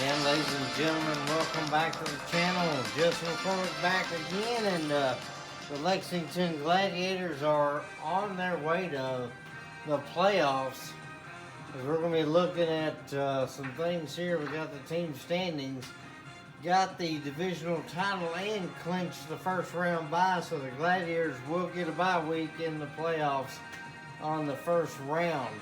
And ladies and gentlemen, welcome back to the channel. Just recorded back again, and the Lexington Gladiators are on their way to the playoffs. As we're going to be looking at some things here. We got the team standings, got the divisional title, and clinched the first round bye. So the Gladiators will get a bye week in the playoffs on the first round.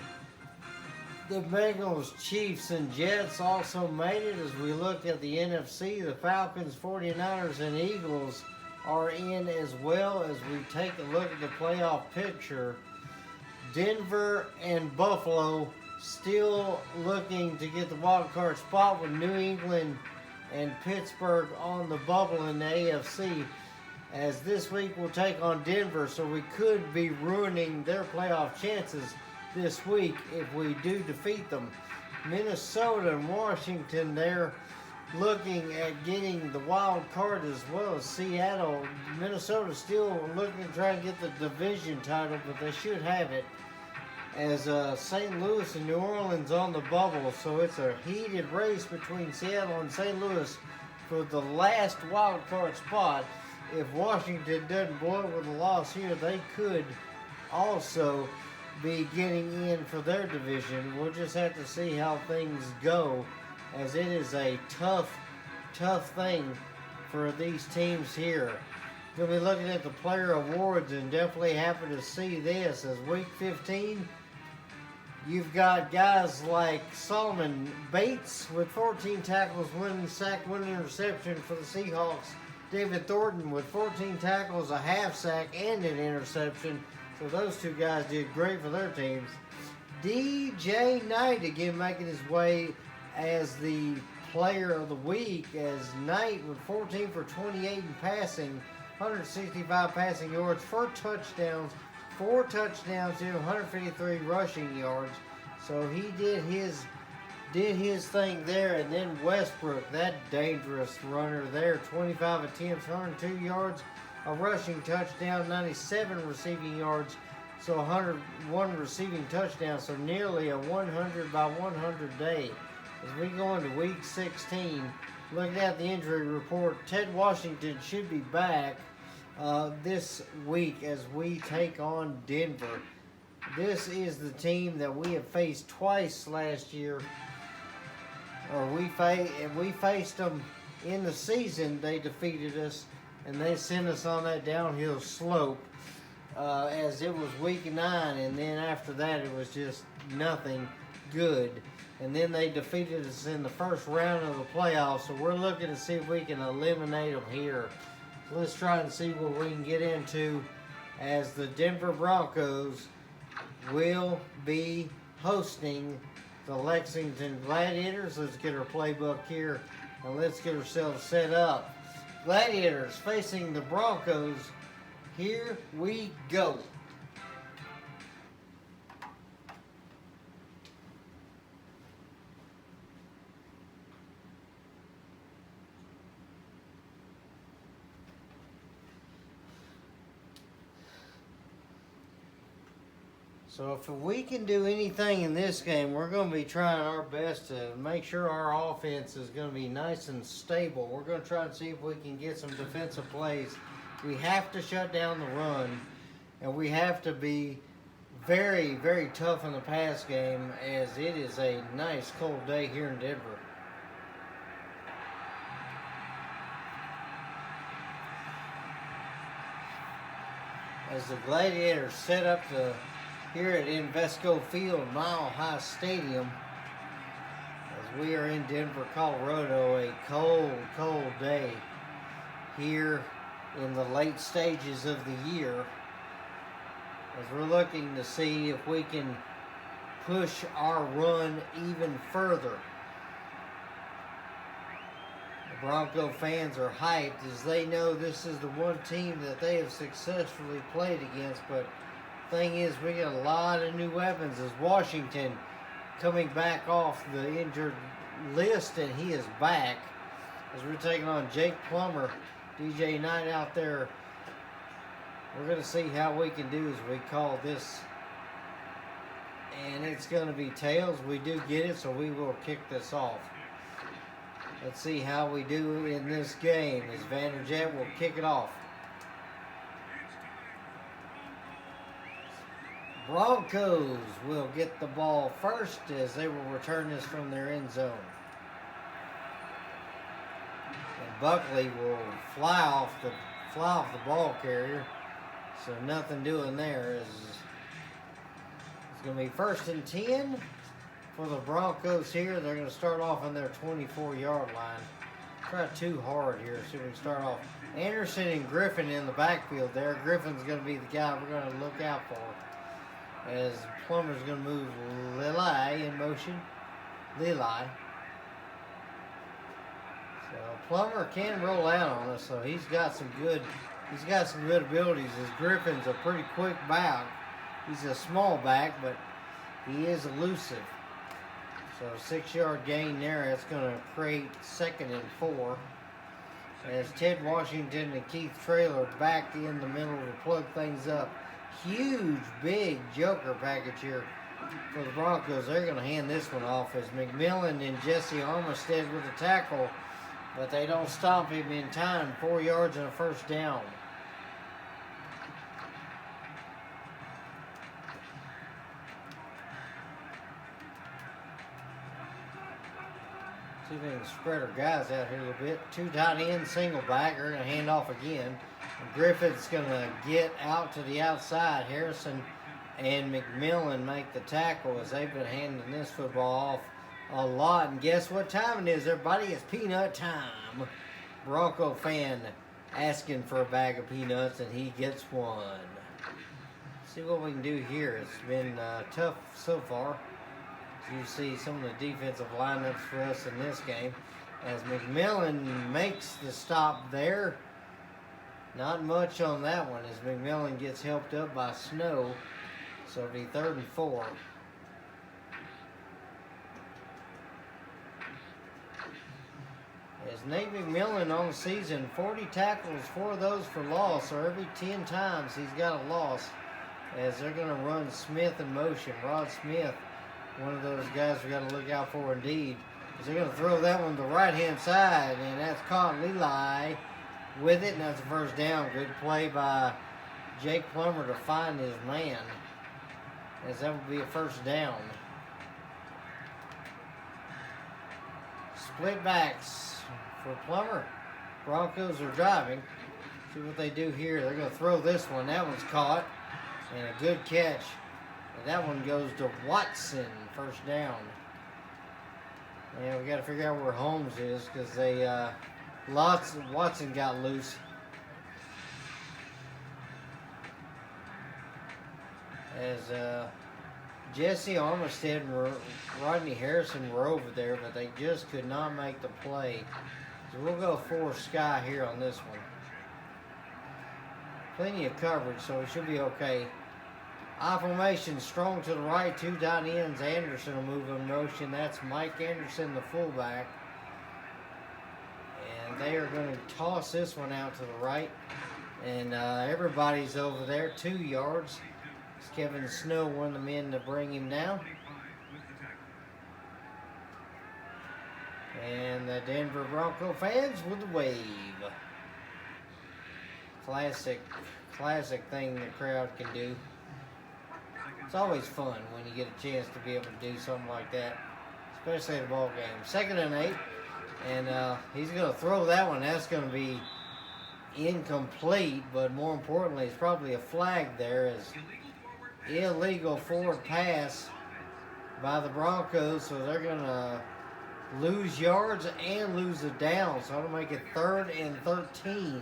The Bengals, Chiefs, and Jets also made it. As we look at the NFC, the Falcons, 49ers, and Eagles are in, as well as we take a look at the playoff picture. Denver and Buffalo still looking to get the wild card spot, with New England and Pittsburgh on the bubble in the AFC. As this week we'll take on Denver, so we could be ruining their playoff chances this week if we do defeat them. Minnesota and Washington, they're looking at getting the wild card, as well as Seattle. Minnesota still looking to try and get the division title, but they should have it, as St. Louis and New Orleans on the bubble. So it's a heated race between Seattle and St. Louis for the last wild card spot. If Washington doesn't blow it with a loss here, they could also be getting in for their division. We'll just have to see how things go, as it is a tough thing for these teams here. We'll be looking at the player awards, and definitely happy to see this, as week 15 you've got guys like Solomon Bates with 14 tackles, 1 sack, 1 interception for the Seahawks. David Thornton with 14 tackles, a half sack, and an interception. So those two guys did great for their teams. DJ Knight again making his way as the player of the week, as Knight with 14 for 28 in passing, 165 passing yards, 4 touchdowns here, 153 rushing yards. So he did his thing there. And then Westbrook, that dangerous runner there, 25 attempts, 102 yards, a rushing touchdown, 97 receiving yards, so 101 receiving touchdowns, so nearly a 100 by 100 day. As we go into week 16, looking at the injury report, Ted Washington should be back this week as we take on Denver. This is the team that we have faced twice last year. We faced them in the season. They defeated us, and they sent us on that downhill slope, as it was week 9, and then after that it was just nothing good. And then they defeated us in the first round of the playoffs, so we're looking to see if we can eliminate them here. Let's try and see what we can get into, as the Denver Broncos will be hosting the Lexington Gladiators. Let's get our playbook here, and let's get ourselves set up. Gladiators facing the Broncos. Here we go. So if we can do anything in this game, we're going to be trying our best to make sure our offense is going to be nice and stable. We're going to try and see if we can get some defensive plays. We have to shut down the run, and we have to be very, very tough in the pass game, as it is a nice cold day here in Denver. As the Gladiators set up here at Invesco Field, Mile High Stadium, as we are in Denver, Colorado, a cold day here in the late stages of the year, as we're looking to see if we can push our run even further. The Bronco fans are hyped, as they know this is the one team that they have successfully played against. But thing is, we got a lot of new weapons, as Washington coming back off the injured list, and he is back, as we're taking on Jake Plummer. DJ Knight out there. We're going to see how we can do as we call this. And it's going to be tails. We do get it, so we will kick this off. Let's see how we do in this game as Vanderjet will kick it off. Broncos will get the ball first as they will return this from their end zone. And Buckley will fly off the ball carrier. So nothing doing there. It's going to be 1st and 10 for the Broncos here. They're going to start off on their 24-yard line. Try too hard here. See if we can start off. Anderson and Griffin in the backfield there. Griffin's going to be the guy we're going to look out for. As Plummer's going to move Lili in motion. Lili. So Plummer can roll out on us, so he's got some good abilities. As Griffin's a pretty quick back. He's a small back, but he is elusive. So 6-yard gain there. That's going to create 2nd and 4. As Ted Washington and Keith Traylor back in the middle to plug things up. Huge, big joker package here for the Broncos. They're going to hand this one off as McMillan and Jesse Armistead with the tackle, but they don't stop him in time. 4 yards and a 1st down. See if they can spread our guys out here a little bit. 2 tight ends, single back. They're going to hand off again. And Griffith's going to get out to the outside. Harrison and McMillan make the tackle as they've been handing this football off a lot. And guess what time it is, everybody? It's peanut time. Bronco fan asking for a bag of peanuts, and he gets one. See what we can do here. It's been tough so far. You see some of the defensive lineups for us in this game. As McMillan makes the stop there. Not much on that one as McMillan gets helped up by Snow. So it'll be 3rd and 4. As Nate McMillan on the season, 40 tackles, 4 of those for loss. So every 10 times he's got a loss. As they're going to run Smith in motion. Rod Smith, one of those guys we got to look out for indeed. They're going to throw that one to the right-hand side, and that's caught Lili with it, and that's a 1st down. Good play by Jake Plummer to find his man, as that would be a 1st down. Split backs for Plummer. Broncos are driving. See what they do here. They're going to throw this one. That one's caught, and a good catch. And that one goes to Watson, 1st down. Yeah, we got to figure out where Holmes is because they Watson got loose. As Jesse Armistead and Rodney Harrison were over there, but they just could not make the play. So we'll go 4 Sky here on this one. Plenty of coverage, so it should be okay. I formation, strong to the right, 2 tight ends. Anderson will move in motion. That's Mike Anderson, the fullback. And they are going to toss this one out to the right. And everybody's over there, 2 yards. It's Kevin Snow, one of the men to bring him down. And the Denver Bronco fans with the wave. Classic thing the crowd can do. It's always fun when you get a chance to be able to do something like that, especially at a ball game. 2nd and 8, and he's going to throw that one. That's going to be incomplete, but more importantly, it's probably a flag there as illegal forward pass by the Broncos, so they're going to lose yards and lose a down, so it'll make it 3rd and 13.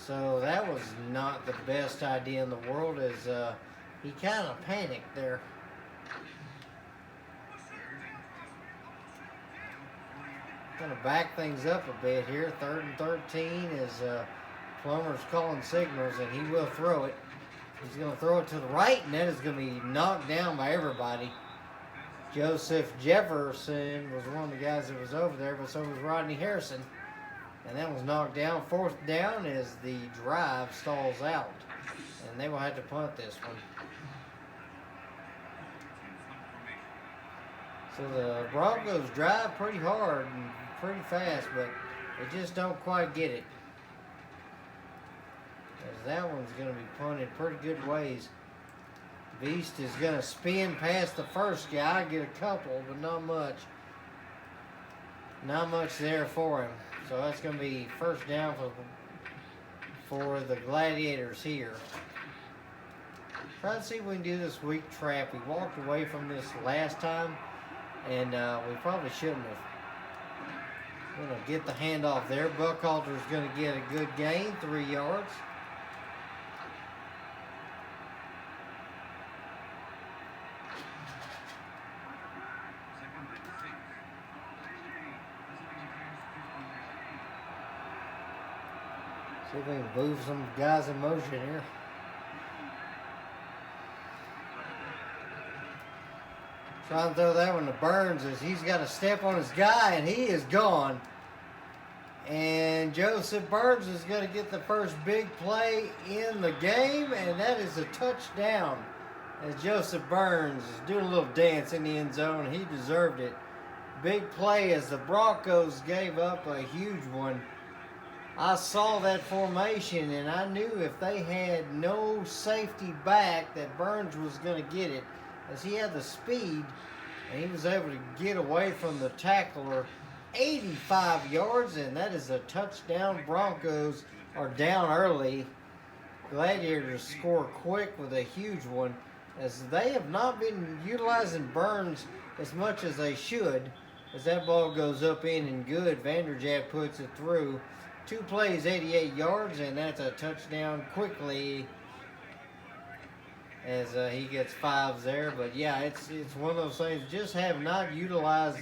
So that was not the best idea in the world as he kind of panicked there. Going to back things up a bit here. 3rd and 13 as Plummer's calling signals, and he will throw it. He's going to throw it to the right, and that is going to be knocked down by everybody. Joseph Jefferson was one of the guys that was over there, but so was Rodney Harrison. And that was knocked down. 4th down as the drive stalls out. And they will have to punt this one. So the Broncos drive pretty hard and pretty fast, but they just don't quite get it. As that one's going to be punted pretty good ways. Beast is going to spin past the first guy, get a couple, but not much. Not much there for him. So that's going to be first down for the Gladiators here. Try to see if we can do this weak trap. We walked away from this last time, and we probably shouldn't have. We're going to get the handoff there. Buckhalter's going to get a good gain, 3 yards. See if we can move some guys in motion here. Trying to throw that one to Burns as he's got a step on his guy and he is gone. And Joseph Burns is going to get the first big play in the game, and that is a touchdown. As Joseph Burns is doing a little dance in the end zone. He deserved it. Big play as the Broncos gave up a huge one. I saw that formation, and I knew if they had no safety back that Burns was going to get it, as he had the speed, and he was able to get away from the tackler 85 yards, and that is a touchdown. Broncos are down early. Gladiators score quick with a huge one, as they have not been utilizing Burns as much as they should, as that ball goes up in and good. Vanderjagt puts it through. 2 plays, 88 yards, and that's a touchdown quickly as he gets 5s there. But yeah, it's one of those things. Just have not utilized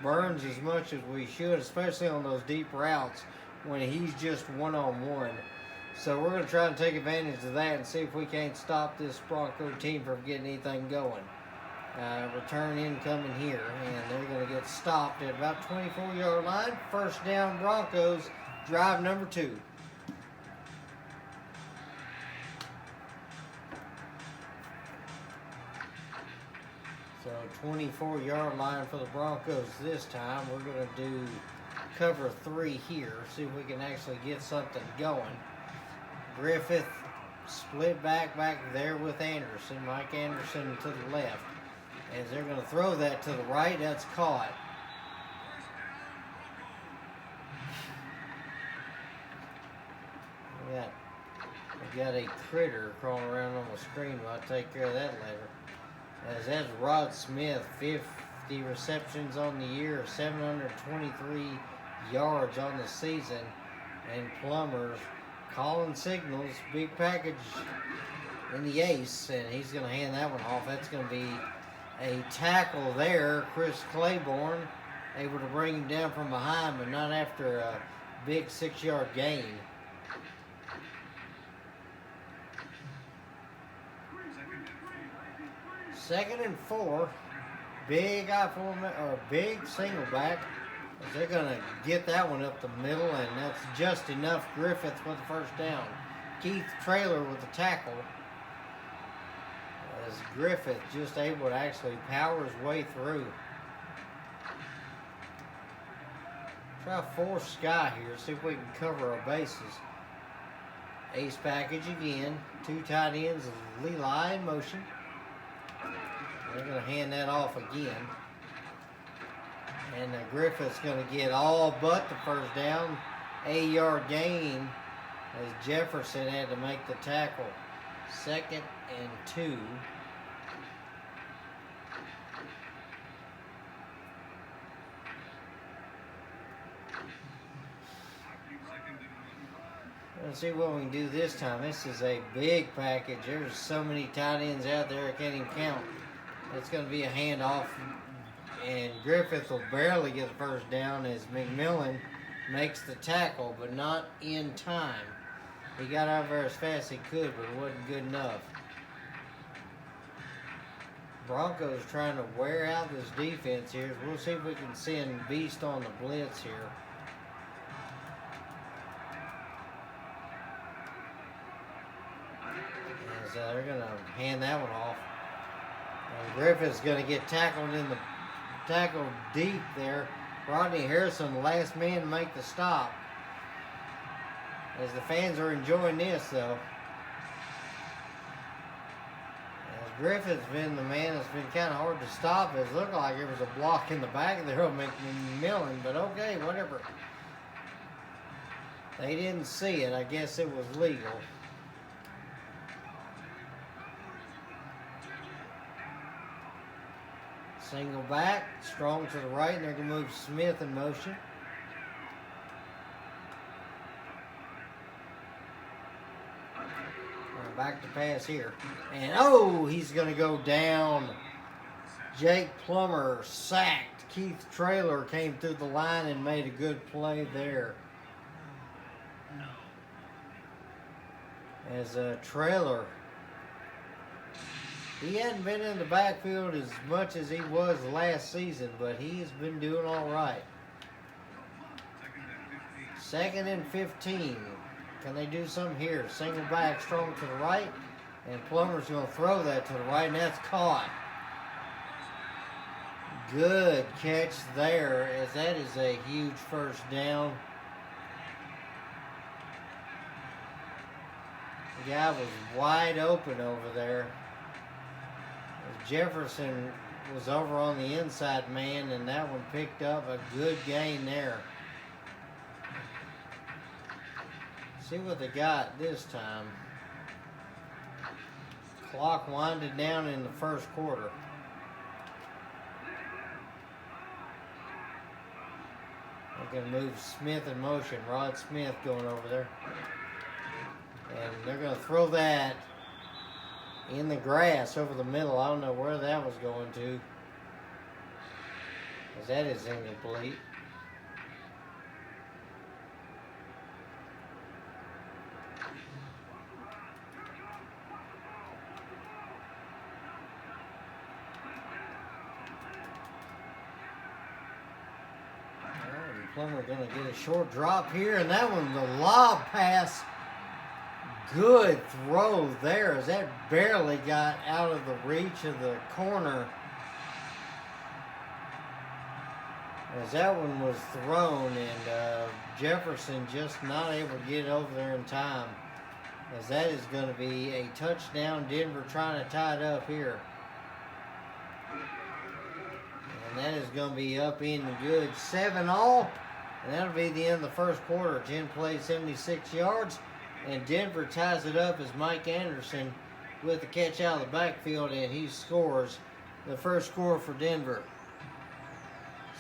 Burns as much as we should, especially on those deep routes when he's just one-on-one. So we're going to try and take advantage of that and see if we can't stop this Bronco team from getting anything going. Return incoming here, and they're going to get stopped at about 24-yard line. First down, Broncos. Drive number 2. So 24-yard line for the Broncos this time. We're going to do cover 3 here. See if we can actually get something going. Griffith split back there with Anderson. Mike Anderson to the left. As they're going to throw that to the right. That's caught. We got a critter crawling around on the screen, but I'll take care of that later. As that's Rod Smith, 50 receptions on the year, 723 yards on the season. And Plumbers calling signals, big package in the ace, and he's going to hand that one off. That's going to be a tackle there. Chris Claiborne able to bring him down from behind, but not after a big 6-yard gain. Second and 4, big big single back. They're going to get that one up the middle, and that's just enough. Griffith with the first down. Keith Traylor with the tackle. As Griffith just able to actually power his way through. Try to force Sky here, see if we can cover our bases. Ace package again. 2 tight ends, Leli in motion. They're going to hand that off again. And Griffith's going to get all but the first down. 8-yard gain as Jefferson had to make the tackle. 2nd and 2. Let's see what we can do this time. This is a big package. There's so many tight ends out there I can't even count. It's going to be a handoff, and Griffith will barely get the first down as McMillan makes the tackle, but not in time. He got out there as fast as he could, but it wasn't good enough. Broncos trying to wear out this defense here. We'll see if we can send Beast on the blitz here. As they're going to hand that one off. And Griffith's going to get tackled in the tackled deep there. Rodney Harrison, the last man to make the stop. As the fans are enjoying this, though. As Griffith's been the man that's been kind of hard to stop. It looked like there was a block in the back there of McMillan, but okay, whatever. They didn't see it. I guess it was legal. Single back, Strong to the right, and they're going to move Smith in motion. Back to pass here. And, oh, he's going to go down. Jake Plummer sacked. Keith Traylor came through the line and made a good play there. As Traylor, he hadn't been in the backfield as much as he was last season, but he's been doing all right. 2nd and 15. Can they do something here? Single back, Strong to the right, and Plummer's going to throw that to the right, and that's caught. Good catch there, as that is a huge first down. The guy was wide open over there. Jefferson was over on the inside man, and that one picked up a good gain there. See what they got this time. Clock winded down in the first quarter. They're going to move Smith in motion. Rod Smith going over there. And they're going to throw that in the grass over the middle. I don't know where that was going to, because that is incomplete. Plummer going to get a short drop here, and that one, the lob pass. Good throw there, as that barely got out of the reach of the corner. As that one was thrown, and Jefferson just not able to get over there in time. As that is going to be a touchdown. Denver trying to tie it up here. And that is going to be up in the good 7-all. And that'll be the end of the first quarter. 10 plays, 76 yards. And Denver ties it up as Mike Anderson with the catch out of the backfield, and he scores the first score for Denver.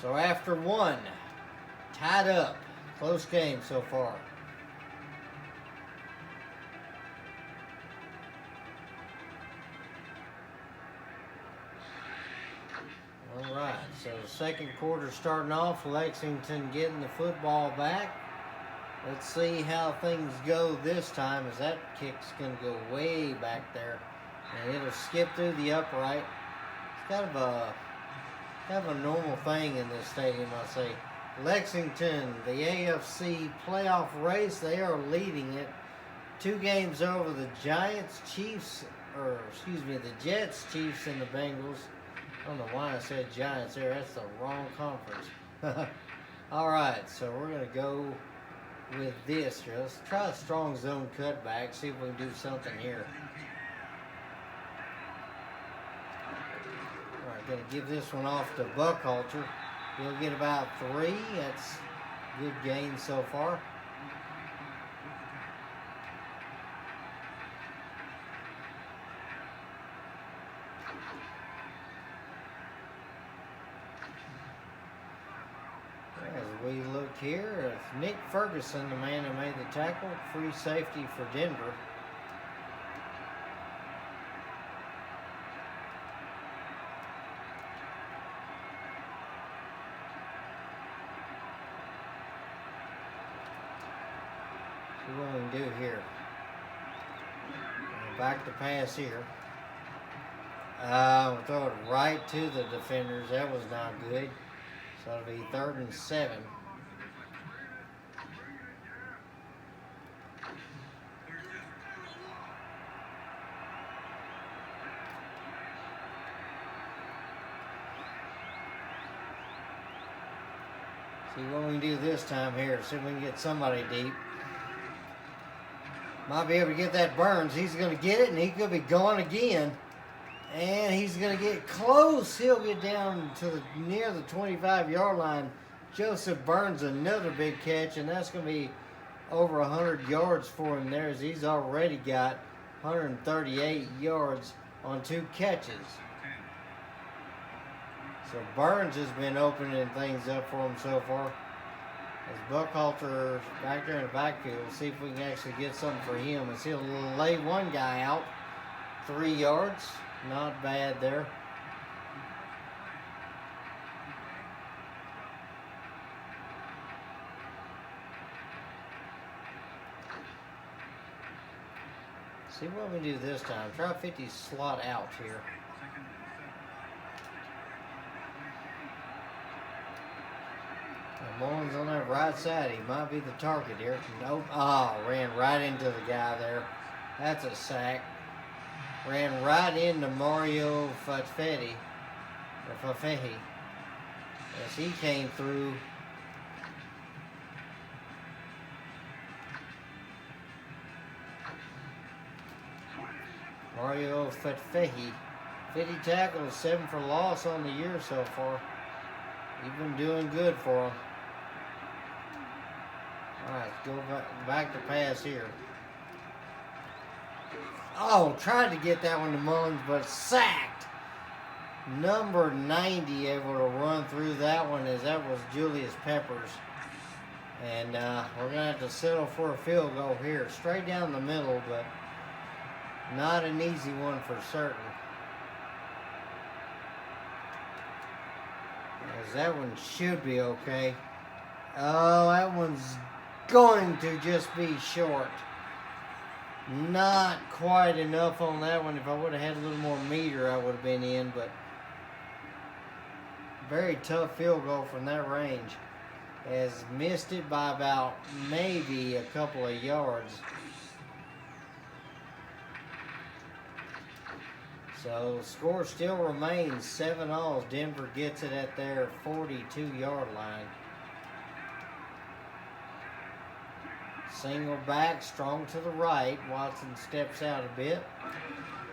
So after one, tied up. Close game so far. All right, so the second quarter starting off. Lexington getting the football back. Let's see how things go this time, as that kick's going to go way back there. And it'll skip through the upright. It's kind of a normal thing in this stadium, I say. Lexington, the AFC playoff race, they are leading it. 2 games over the Jets, Chiefs, and the Bengals. I don't know why I said Giants there. That's the wrong conference. All right, so we're going to go with this here. Let's try a strong zone cutback, see if we can do something here. All right, going to give this one off to Buckhalter. He'll get about 3. That's good gain so far. As we look here, it's Nick Ferguson, the man who made the tackle. Free safety for Denver. See what we can do here. Back to pass here. We'll throw it right to the defenders. That was not good. So it'll be 3rd and 7. See what we can do this time here. See if we can get somebody deep. Might be able to get that Burns. He's going to get it, and he could be going again. And he's going to get close. He'll get down to near the 25-yard line. Joseph Burns, another big catch, and that's going to be over 100 yards for him there, as he's already got 138 yards on 2 catches. So Burns has been opening things up for him so far. As Buckhalter back there in the backfield, we'll see if we can actually get something for him. And see, he'll lay one guy out 3 yards. Not bad there. See what we do this time. Try 50 slot out here. Mullins on that right side. He might be the target here. Nope. Oh, ran right into the guy there. That's a sack. Ran right into Mario Fafetti. Or Fafehi. As he came through. Mario Fafehi. 50 tackles, 7 for loss on the year so far. He's been doing good for him. Alright, go back to pass here. Oh, tried to get that one to Mullins, but sacked. Number 90 able to run through that one, as that was Julius Peppers. And we're going to have to settle for a field goal here. Straight down the middle, but not an easy one for certain. As that one should be okay. Oh, that one's going to just be short. Not quite enough on that one. If I would have had a little more meter, I would have been in, but very tough field goal from that range. Has missed it by about maybe a couple of yards. So the score still remains 7-all. Denver gets it at their 42-yard line. Single back, strong to the right. Watson steps out a bit.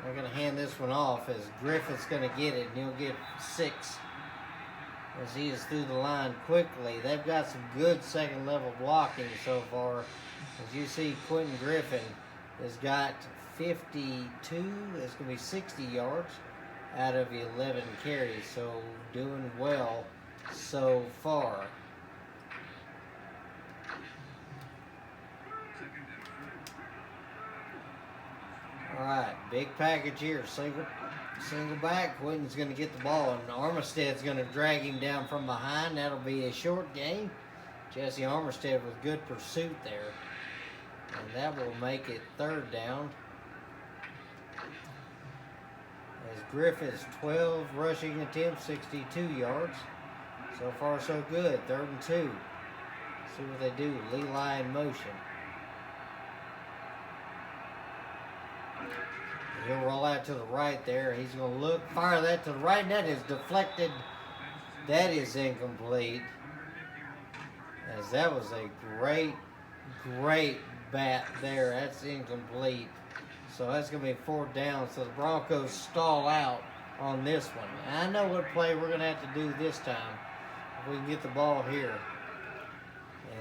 They're going to hand this one off, as Griffith's going to get it, and he'll get 6 as he is through the line quickly. They've got some good second-level blocking so far. As you see, Quentin Griffin has got 52. It's going to be 60 yards out of 11 carries, so doing well so far. Alright, big package here. Single back. Quentin's going to get the ball, and Armstead's going to drag him down from behind. That'll be a short gain. Jesse Armstead with good pursuit there. And that will make it 3rd down. As Griffith's 12 rushing attempts, 62 yards. So far, so good. 3rd and 2. See what they do. Leli in motion. He'll roll out to the right there. He's going to look, fire that to the right, and that is deflected. That is incomplete. As that was a great bat there. That's incomplete. So that's going to be 4th down. So the Broncos stall out on this one. And I know what play we're going to have to do this time if we can get the ball here.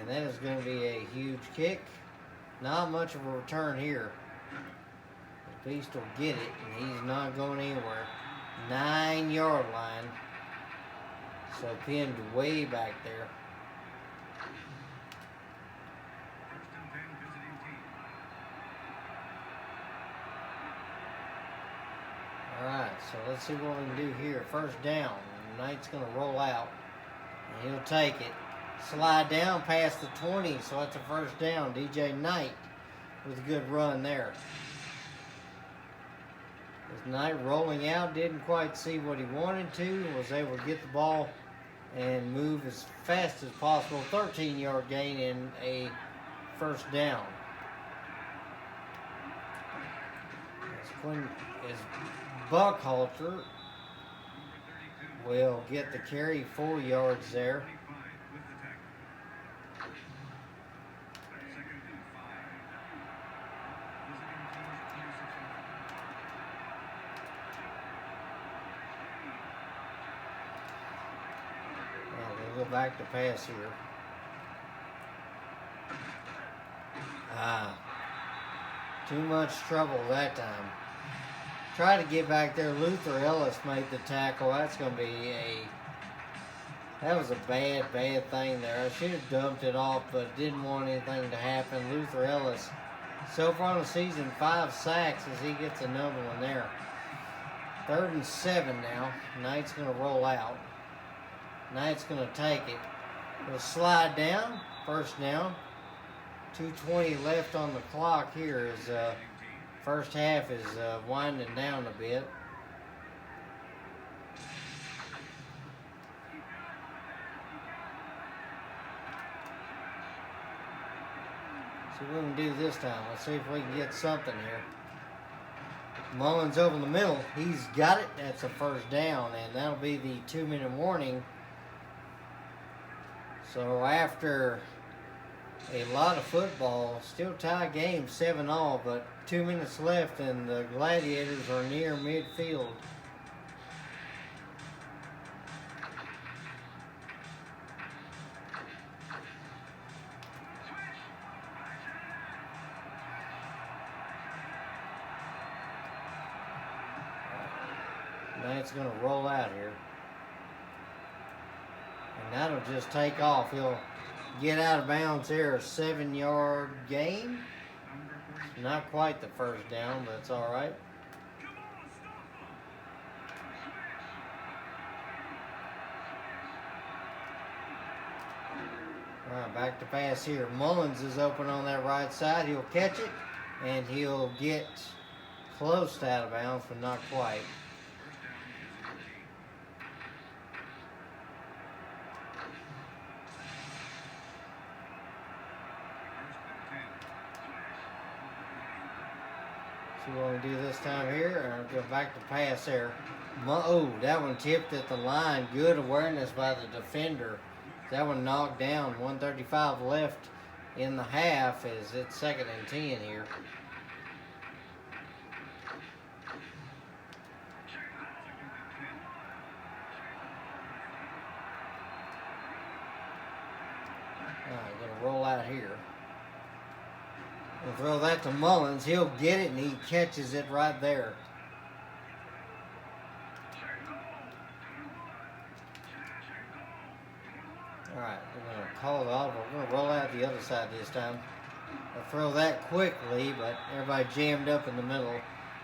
And that is going to be a huge kick. Not much of a return here. Beast will get it, and he's not going anywhere. 9-yard line. So pinned way back there. Alright, so let's see what we can do here. 1st down. Knight's going to roll out, and he'll take it. Slide down past the 20, so that's a 1st down. DJ Knight with a good run there. As Knight rolling out, didn't quite see what he wanted to, was able to get the ball and move as fast as possible. 13-yard gain and a 1st down. As Buckhalter will get the carry, 4 yards there. We'll go back to pass here. Too much trouble that time. Try to get back there. Luther Ellis made the tackle. That's going to be that was a bad thing there. I should have dumped it off, but didn't want anything to happen. Luther Ellis, so far in the season, 5 sacks as he gets another one there. 3rd and 7 now. Knight's going to roll out. Knight's going to take it. He'll slide down. First down. 2:20 left on the clock here as first half is winding down a bit. See what we can do this time. Let's see if we can get something here. Mullins over the middle. He's got it. That's a first down, and that'll be the 2-minute warning. So after a lot of football, still tie game 7-all, but 2 minutes left and the Gladiators are near midfield. Knight's going to roll out here. And that'll just take off. He'll get out of bounds here, a 7-yard gain. Not quite the first down, but it's all right. All right, back to pass here. Mullins is open on that right side. He'll catch it, and he'll get close to out of bounds, but not quite. See what we do this time here. I'll go back to pass there. Oh, that one tipped at the line. Good awareness by the defender. That one knocked down. 1:35 left in the half as it's 2nd and 10 here. All right, going to roll out here. We'll throw that to Mullins. He'll get it, and he catches it right there. All right, we're going to call it off. We're going to roll out the other side this time. I'll throw that quickly, but everybody jammed up in the middle.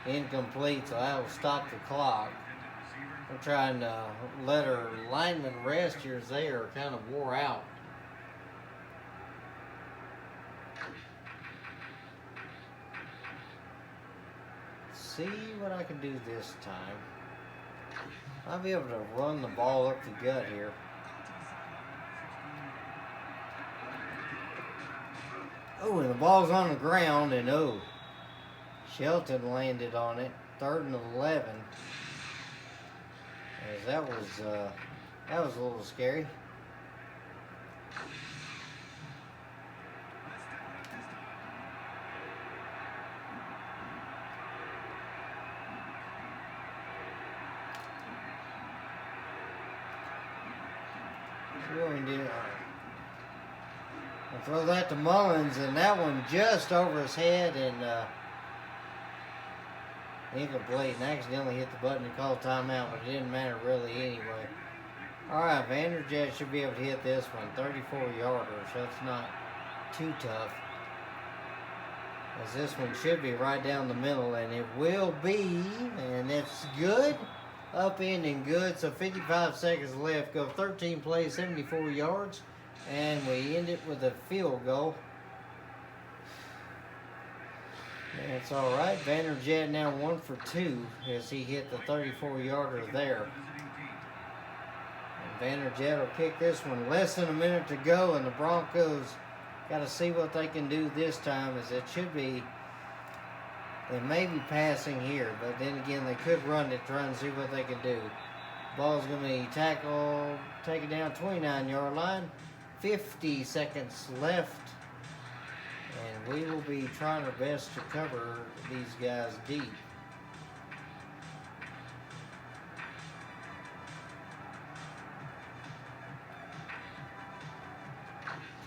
Incomplete, so that will stop the clock. We're trying to let our linemen rest here as they are kind of wore out. See what I can do this time. I'll be able to run the ball up the gut here. Oh, and the ball's on the ground, and Shelton landed on it. 3rd and 11. As that was a little scary. I'll throw that to Mullins, and that one just over his head and incomplete, and accidentally hit the button to call timeout, but it didn't matter really anyway. All right, Vanderjet should be able to hit this one, 34-yarder, so it's not too tough. As this one should be right down the middle, and it will be, and it's good. Up in and good, so 55 seconds left. Go 13 plays, 74 yards, and we end it with a field goal. That's all right. Vanderjet now 1 for 2 as he hit the 34-yarder there. And Vanderjet will kick this one. Less than a minute to go, and the Broncos got to see what they can do this time, as it should be. They may be passing here, but then again, they could run it, try and see what they can do. Ball's going to be tackled, take it down 29-yard line. 50 seconds left. And we will be trying our best to cover these guys deep.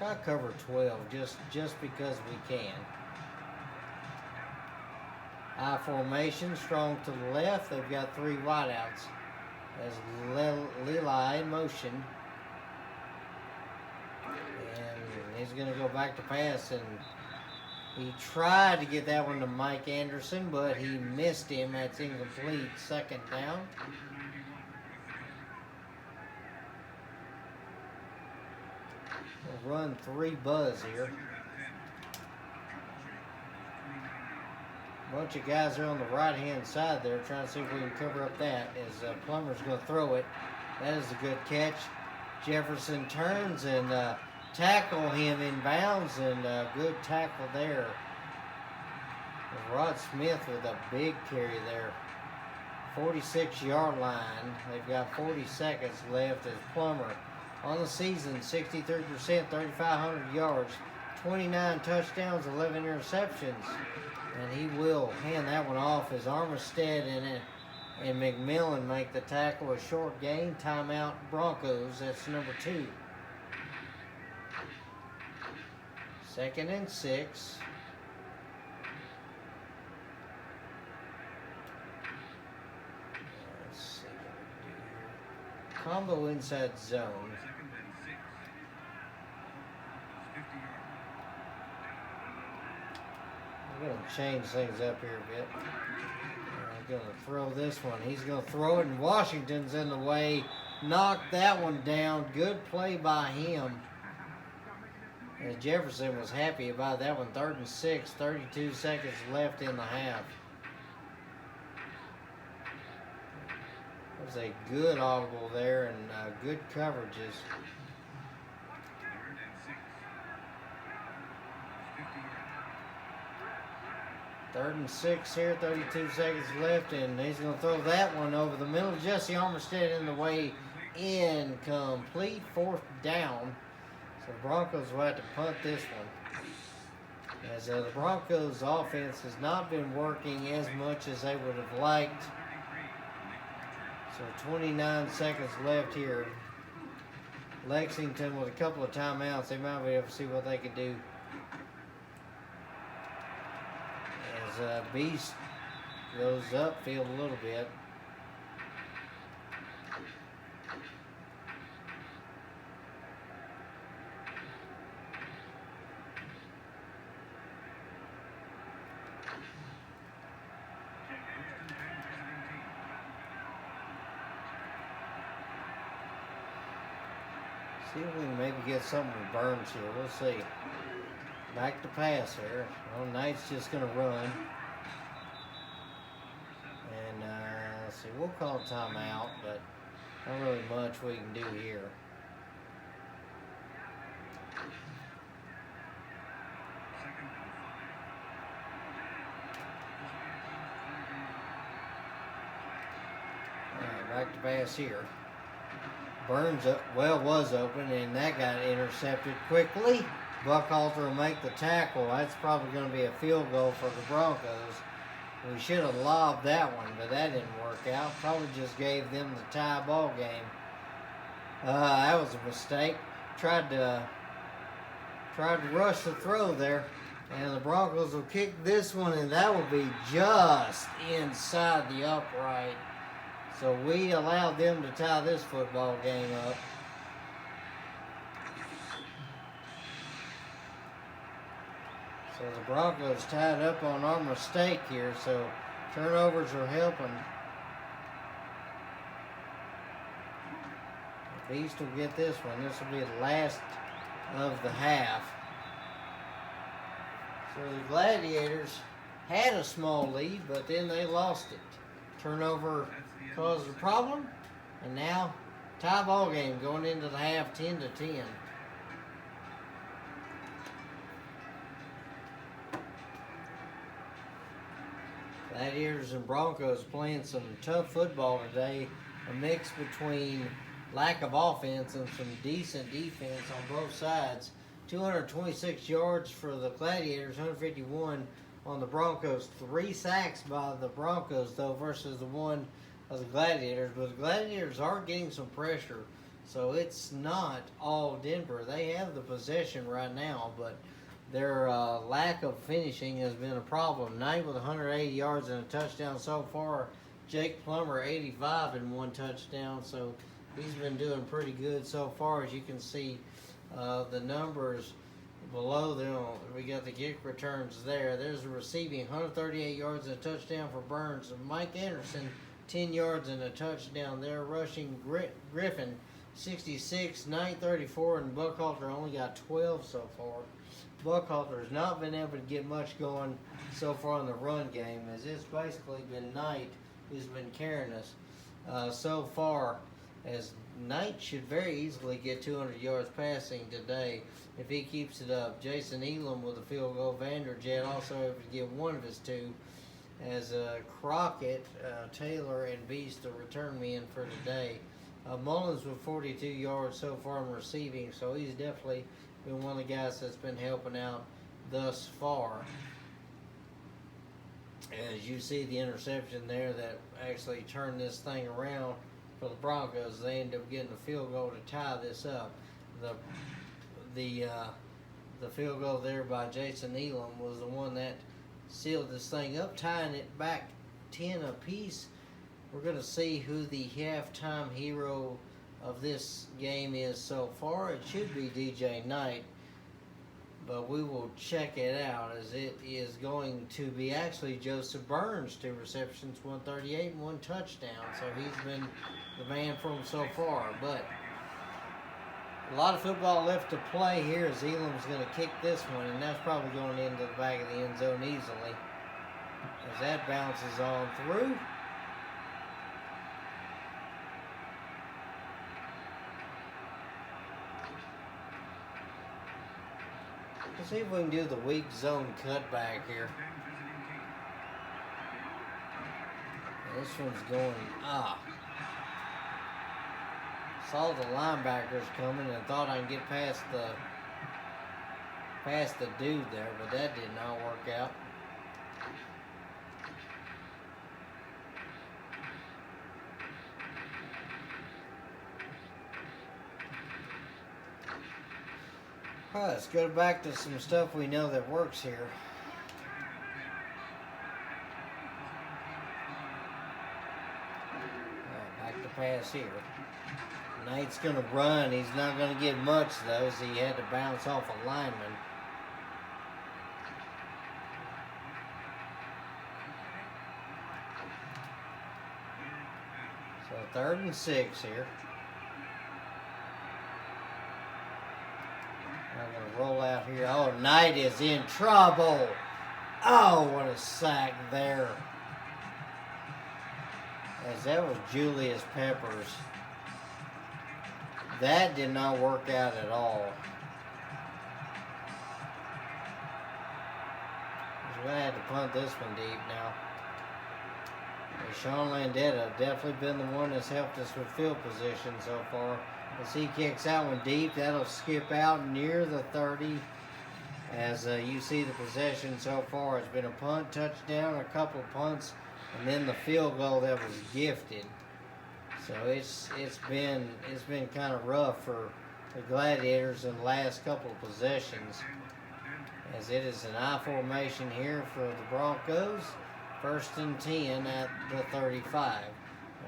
Try cover 12 just because we can. I formation, strong to the left. They've got 3 wideouts. As Lili in motion. And he's going to go back to pass. And he tried to get that one to Mike Anderson, but he missed him. That's incomplete. 2nd down. We'll run 3 buzz here. A bunch of guys are on the right-hand side there trying to see if we can cover up that as Plummer's going to throw it. That is a good catch. Jefferson turns and tackle him in bounds, and good tackle there. Rod Smith with a big carry there. 46-yard line. They've got 40 seconds left as Plummer on the season, 63%, 3,500 yards, 29 touchdowns, 11 interceptions. And he will hand that one off as Armistead and McMillan make the tackle. A short gain. Timeout Broncos. That's number 2. 2nd and 6. Let's see what we do here. Combo inside zone. I'm going to change things up here a bit. I'm going to throw this one. He's going to throw it, and Washington's in the way. Knocked that one down. Good play by him. And Jefferson was happy about that one. 3rd and 6, 32 seconds left in the half. There's a good audible there and good coverages. 3rd and 6 here, 32 seconds left, and he's going to throw that one over the middle. Jesse Armistead in the way, incomplete. 4th down. So the Broncos will have to punt this one. As the Broncos offense has not been working as much as they would have liked. So 29 seconds left here. Lexington with a couple of timeouts. They might be able to see what they can do. As Beast goes upfield a little bit. See if we can maybe get something with Burns here. We'll see. Back to pass here. Well, Knight's just going to run. And let's see, we'll call timeout, but not really much we can do here. All right, back to pass here. Burns was open, and that got intercepted quickly. Buckhalter will make the tackle. That's probably going to be a field goal for the Broncos. We should have lobbed that one, but that didn't work out. Probably just gave them the tie ball game. That was a mistake. Tried to rush the throw there, and the Broncos will kick this one, and that will be just inside the upright. So we allowed them to tie this football game up. So the Broncos tied up on our mistake here, so turnovers are helping. The Beast will get this one. This will be the last of the half. So the Gladiators had a small lead, but then they lost it. Turnover caused a problem, and now tie ball game going into the half, 10-10. Gladiators and Broncos playing some tough football today. A mix between lack of offense and some decent defense on both sides. 226 yards for the Gladiators, 151 on the Broncos. 3 sacks by the Broncos, though, versus the one of the Gladiators. But the Gladiators are getting some pressure. So it's not all Denver. They have the possession right now, but their lack of finishing has been a problem. Knight with 180 yards and a touchdown so far. Jake Plummer 85 and 1 touchdown. So he's been doing pretty good so far. As you can see, the numbers below them, we got the kick returns there. There's a receiving 138 yards and a touchdown for Burns. Mike Anderson 10 yards and a touchdown there. Rushing Griffin 66, Knight 34, and Buckhalter only got 12 so far. Buckhalter's not been able to get much going so far in the run game, as it's basically been Knight who's been carrying us so far, as Knight should very easily get 200 yards passing today if he keeps it up. Jason Elam with a field goal. Vanderjet also able to get one of his two, as Crockett, Taylor, and Beast the return men for today. Mullins with 42 yards so far in receiving, so he's definitely been one of the guys that's been helping out thus far. As you see the interception there that actually turned this thing around for the Broncos, they end up getting a field goal to tie this up. The field goal there by Jason Elam was the one that sealed this thing up, tying it back 10 apiece. We're going to see who the halftime hero of this game is so far. It should be DJ Knight, but we will check it out, as it is going to be actually Joseph Burns, 2 receptions, 138 and 1 touchdown. So he's been the man for him so far. But a lot of football left to play here, as Elam's going to kick this one, and that's probably going into the back of the end zone easily, as that bounces on through. Let's see if we can do the weak zone cutback here. This one's going, saw the linebackers coming and thought I can get past the dude there, but that did not work out. All right, let's go back to some stuff we know that works here. All right, back to pass here. Knight's going to run. He's not going to get much, though, as he had to bounce off a lineman. So 3rd and 6 here. I'm going to roll out here. Oh, Knight is in trouble. Oh, what a sack there. As that was Julius Peppers. That did not work out at all. We're going to have to punt this one deep now. And Sean Landetta definitely been the one that's helped us with field position so far. As he kicks that one deep, that'll skip out near the 30. As you see the possession so far, it's been a punt, touchdown, a couple punts, and then the field goal that was gifted. So it's been kind of rough for the Gladiators in the last couple of possessions, as it is an I formation here for the Broncos. 1st and 10 at the 35.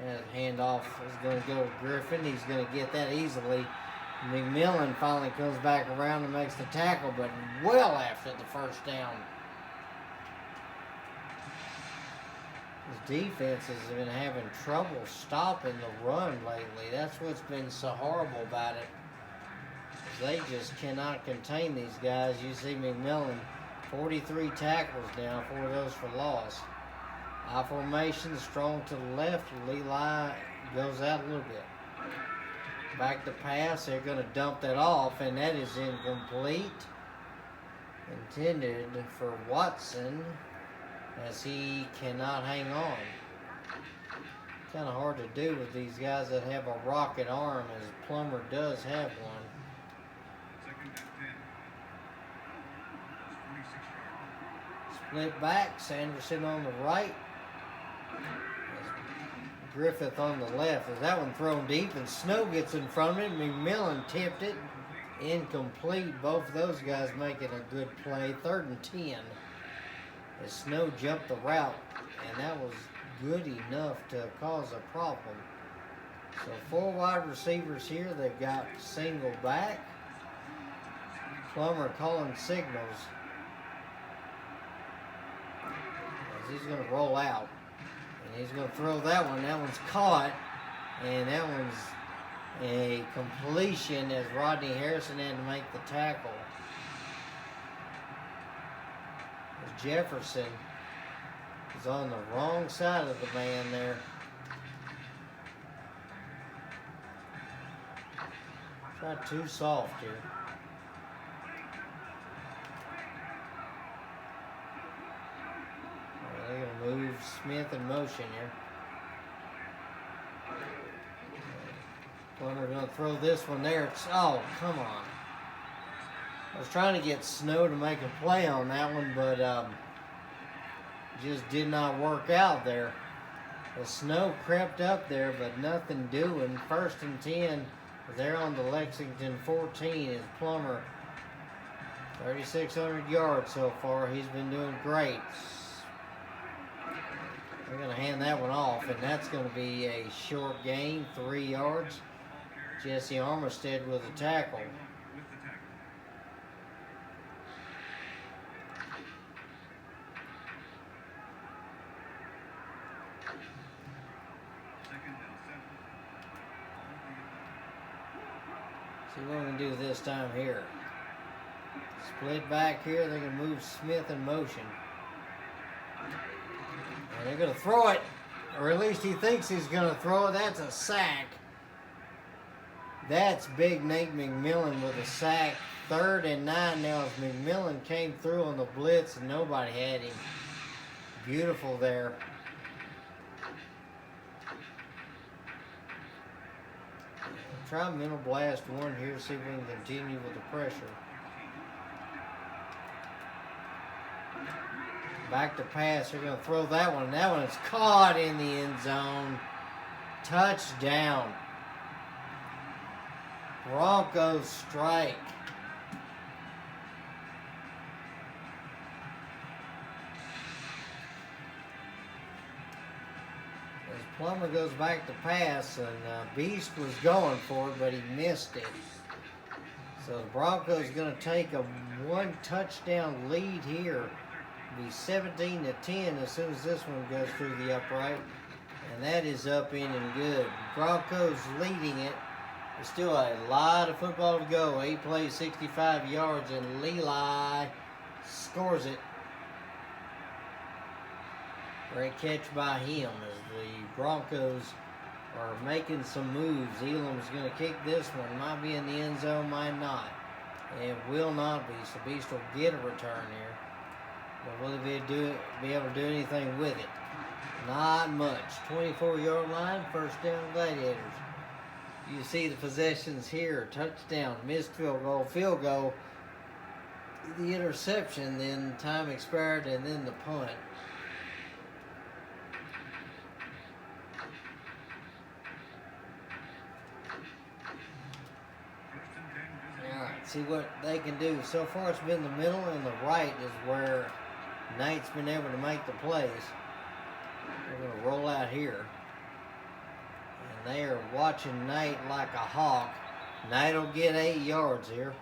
And handoff is going to go to Griffin. He's going to get that easily. McMillan finally comes back around and makes the tackle, but well after the 1st down. His defenses have been having trouble stopping the run lately. That's what's been so horrible about it. They just cannot contain these guys. You see McMillan, 43 tackles now, 4 of those for loss. I formation, strong to the left. Leli goes out a little bit. Back to pass. They're going to dump that off, and that is incomplete. Intended for Watson, as he cannot hang on. Kind of hard to do with these guys that have a rocket arm, as Plummer does have one. Split back. Sanderson on the right. Griffith on the left. As that one thrown deep, and Snow gets in front of it. McMillan tipped it. Incomplete. Both of those guys making a good play. 3rd and 10. As Snow jumped the route, and that was good enough to cause a problem. So 4 wide receivers here. They've got single back. Plummer calling signals. As he's going to roll out. And he's going to throw that one. That one's caught. And that one's a completion as Rodney Harrison had to make the tackle. As Jefferson is on the wrong side of the man there. Not too soft here. They're going to move Smith in motion here. Plummer going to throw this one there. Oh, come on. I was trying to get Snow to make a play on that one, but just did not work out there. The Snow crept up there, but nothing doing. 1st and 10. They're on the Lexington 14 is Plummer. 3,600 yards so far. He's been doing great. They're going to hand that one off, and that's going to be a short gain, 3 yards. Jesse Armistead with a tackle. See what we can do this time here. Split back here. They're going to move Smith in motion. And they're going to throw it. Or at least he thinks he's going to throw it. That's a sack. That's big Nate McMillan with a sack. 3rd and 9 now as McMillan came through on the blitz and nobody had him. Beautiful there. Try mental blast 1 here, see if we can continue with the pressure. Back to pass. They're going to throw that one. That one is caught in the end zone. Touchdown. Broncos strike. As Plummer goes back to pass, and Beast was going for it, but he missed it. So the Broncos going to take a 1 touchdown lead here. Be 17-10 as soon as this one goes through the upright. And that is up in and good. Broncos leading it. There's still a lot of football to go. 8 plays, 65 yards, and Leli scores it. Great catch by him as the Broncos are making some moves. Elam's going to kick this one. Might be in the end zone, might not. It will not be, so Beast will get a return here. But will he be able to do anything with it? Not much. 24-yard line, 1st down Gladiators. You see the possessions here. Touchdown, missed field goal, the interception, then time expired, and then the punt. Alright, see what they can do. So far it's been the middle and the right is where Knight's been able to make the plays. We're going to roll out here. And they are watching Knight like a hawk. Knight will get 8 yards here.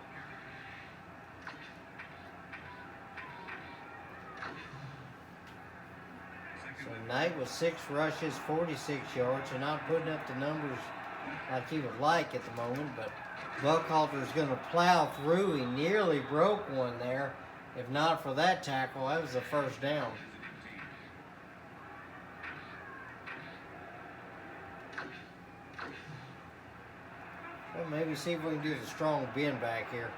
So Knight with 6 rushes, 46 yards. They're not putting up the numbers like he would like at the moment, but Buckhalter's going to plow through. He nearly broke one there. If not for that tackle, that was the 1st down. Well, maybe see if we can do the strong bend back here.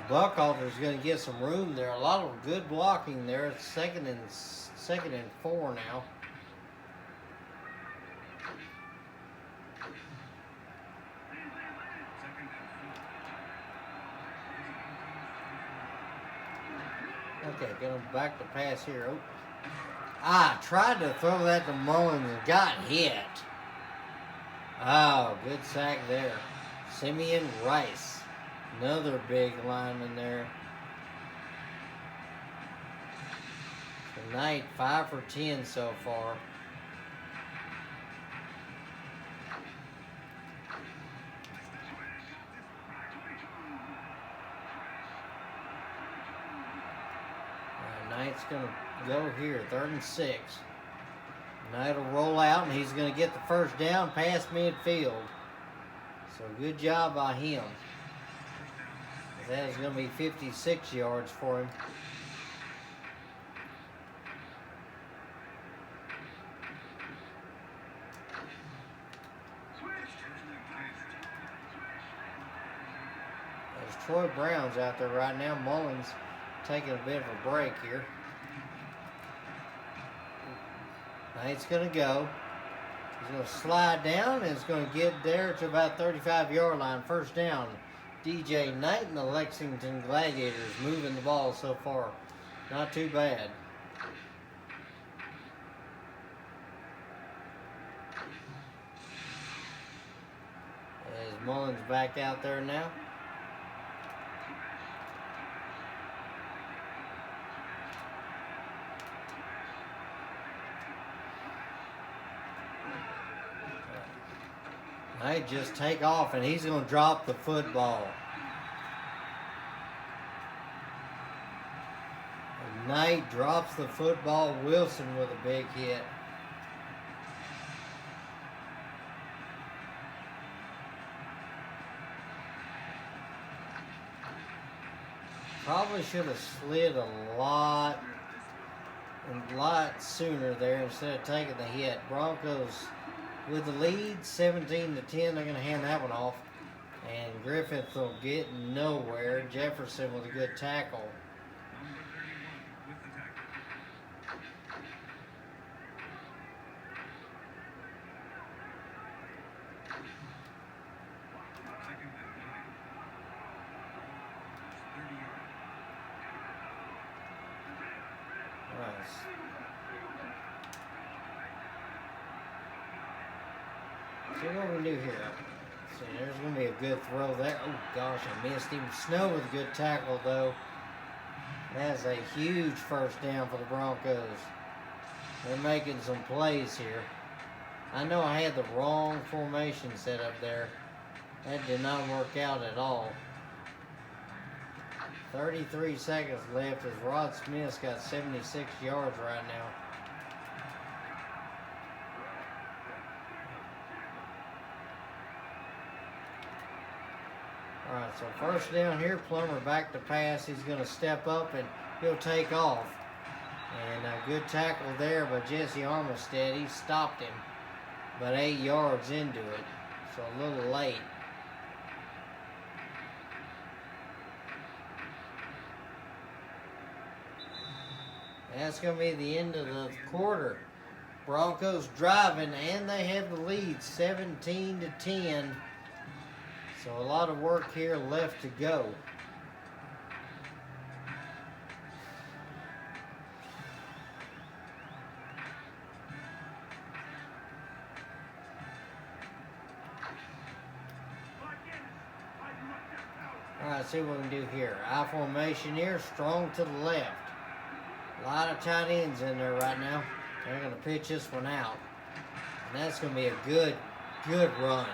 Buckhalter's going to get some room there. A lot of good blocking there. It's second and 4 now. Okay, going back to pass here. Oh, I tried to throw that to Mullins and got hit. Oh, good sack there. Simeon Rice. Another big lineman there. Tonight, 5 for 10 so far. Knight's going to go here, 3rd and 6. Knight will roll out, and he's going to get the first down past midfield. So good job by him. That is going to be 56 yards for him. There's Troy Brown's out there right now. Mullins taking a bit of a break here. Knight's going to go. He's going to slide down, and it's going to get there to about 35-yard line. First down. DJ Knight and the Lexington Gladiators moving the ball so far. Not too bad. Is Mullins back out there now? Knight just take off, and he's going to drop the football. And Knight drops the football. Wilson with a big hit. Probably should have slid a lot sooner there instead of taking the hit. Broncos with the lead, 17-10, they're going to hand that one off. And Griffith will get nowhere. Jefferson with a good tackle. Nice. See what we do here. See, there's going to be a good throw there. Oh, gosh, I missed him. Snow with a good tackle, though. That's a huge first down for the Broncos. They're making some plays here. I know I had the wrong formation set up there. That did not work out at all. 33 seconds left as Rod Smith's got 76 yards right now. All right, so first down here, Plummer back to pass. He's going to step up and he'll take off. And a good tackle there by Jesse Armistead. He stopped him about 8 yards into it, so a little late. That's going to be the end of the quarter. Broncos driving, and they have the lead, 17-10. So a lot of work here left to go. All right, see what we can do here. I formation here, strong to the left. A lot of tight ends in there right now. They're going to pitch this one out. And that's going to be a good run.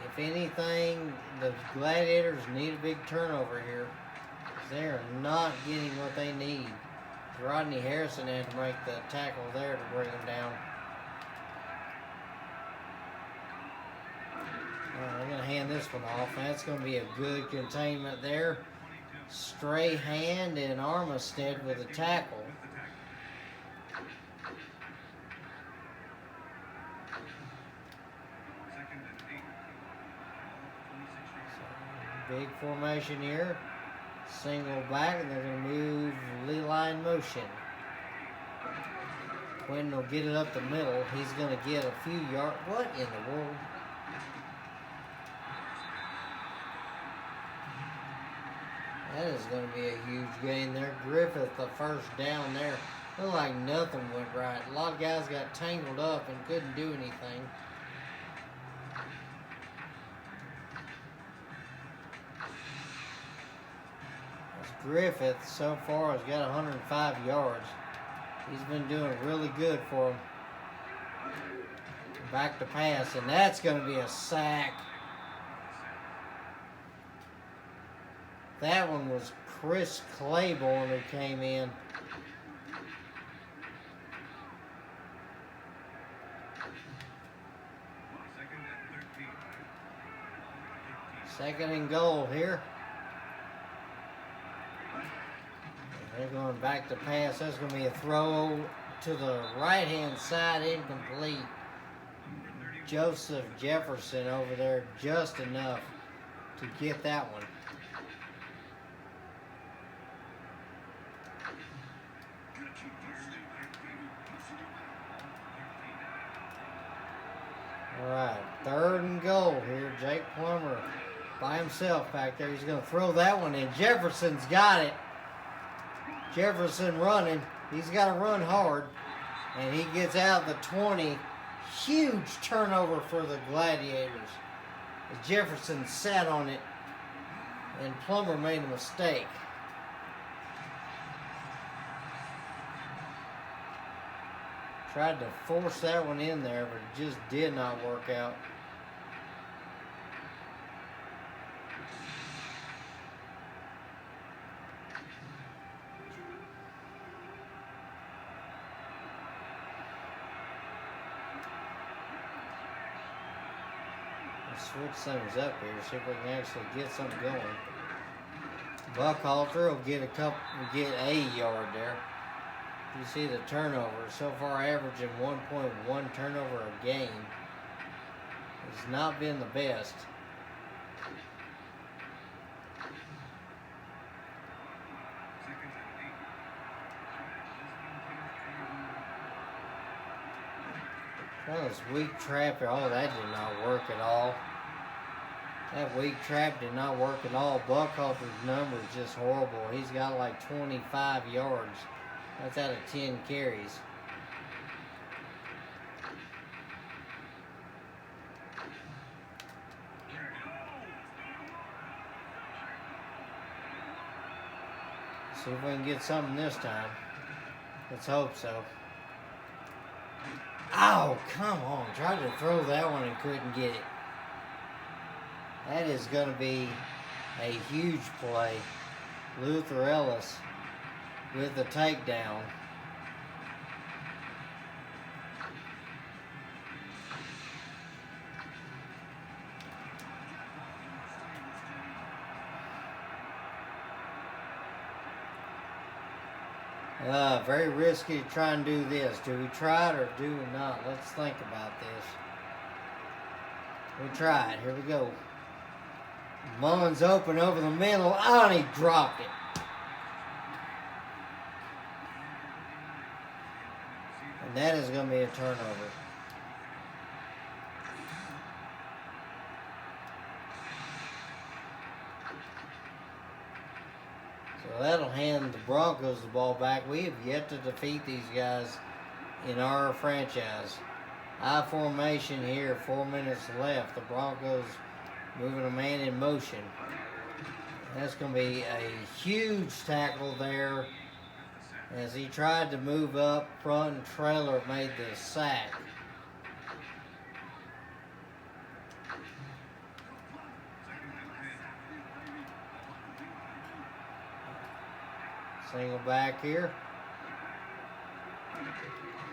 If anything, the Gladiators need a big turnover here. They are not getting what they need. Rodney Harrison had to make the tackle there to bring them down. They're going to hand this one off. That's going to be a good containment there. Strahan and Armistead with a tackle. Big formation here. Single back, and they're going to move line motion. Quinn will get it up the middle. He's going to get a few yards. What in the world? That is going to be a huge gain there. Griffith, the first down there. Looked like nothing went right. A lot of guys got tangled up and couldn't do anything. Griffith so far has got 105 yards. He's been doing really good for him. Back to pass, and that's going to be a sack. That one was Chris Claiborne who came in. Second and goal here. They're going back to pass. That's going to be a throw to the right-hand side, incomplete. Joseph Jefferson over there just enough to get that one. All right, third and goal here. Jake Plummer by himself back there. He's going to throw that one in. Jefferson's got it. Jefferson running. He's got to run hard. And he gets out the 20. Huge turnover for the Gladiators. Jefferson sat on it. And Plummer made a mistake. Tried to force that one in there, but it just did not work out. Switch things up here, see if we can actually get something going. Buckhalter will get a yard there. You see the turnover so far, averaging 1.1 turnover a game. It's not been the best. Well, this weak trap, oh, that did not work at all. That weak trap did not work at all. Buckhalter's number is just horrible. He's got like 25 yards. That's out of 10 carries. See if we can get something this time. Let's hope so. Oh, come on. Tried to throw that one and couldn't get it. That is going to be a huge play. Luther Ellis with the takedown. Very risky to try and do this. Do we try it or do we not? Let's think about this. We try it. Here we go. Mullins open over the middle. Oh, and he dropped it. And that is going to be a turnover. So that'll hand the Broncos the ball back. We have yet to defeat these guys in our franchise. I formation here, 4 minutes left. The Broncos moving a man in motion. That's going to be a huge tackle there as he tried to move up front, and Trailer made the sack. Single back here.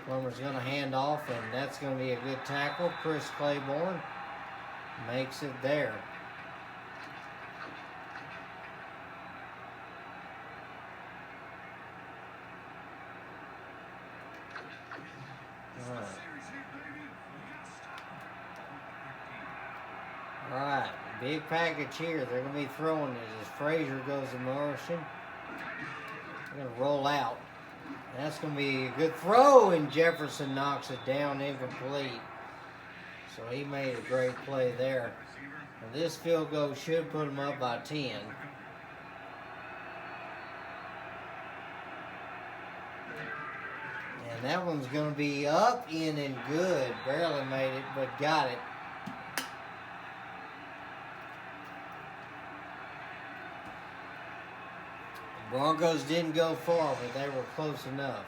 Plummer's going to hand off, and that's going to be a good tackle. Chris Claiborne makes it there. All right, big package here. They're going to be throwing it as Frazier goes to motion. They're going to roll out. That's going to be a good throw, and Jefferson knocks it down, incomplete. So he made a great play there. And this field goal should put them up by 10. And that one's going to be up, in, and good. Barely made it, but got it. The Broncos didn't go far, but they were close enough.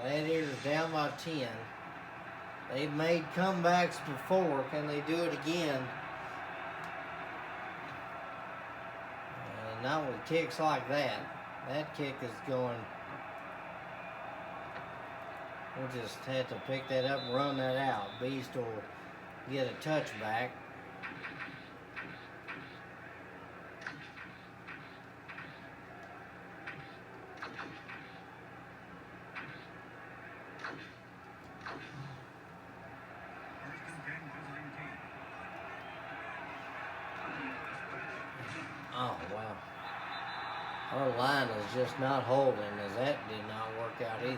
Gladiators down by 10. They've made comebacks before. Can they do it again? Not with kicks like that. That kick is going. We'll just have to pick that up and run that out. Beast will get a touchback. Oh, wow. Our line is just not holding, as that did not work out either.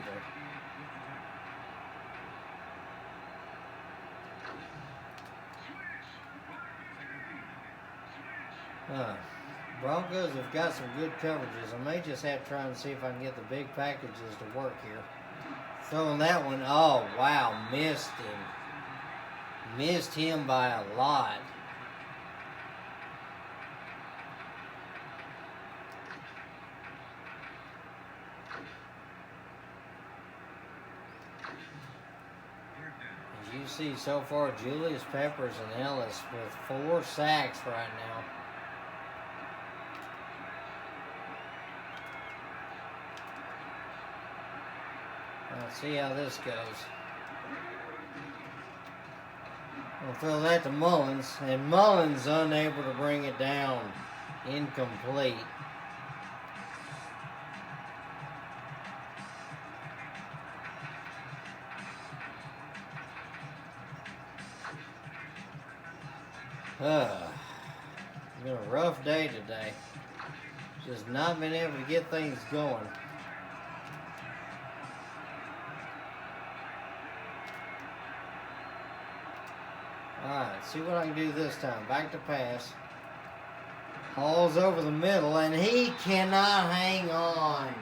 Broncos have got some good coverages. I may just have to try and see if I can get the big packages to work here. Throwing that one. Oh, wow. Missed him. Missed him by a lot. As you see so far, Julius Peppers and Ellis with 4 sacks right now. Let's see how this goes. We'll throw that to Mullins, and Mullins unable to bring it down. Incomplete. It's been a rough day today. Just not been able to get things going. Alright, see what I can do this time. Back to pass. Hall's over the middle, and he cannot hang on.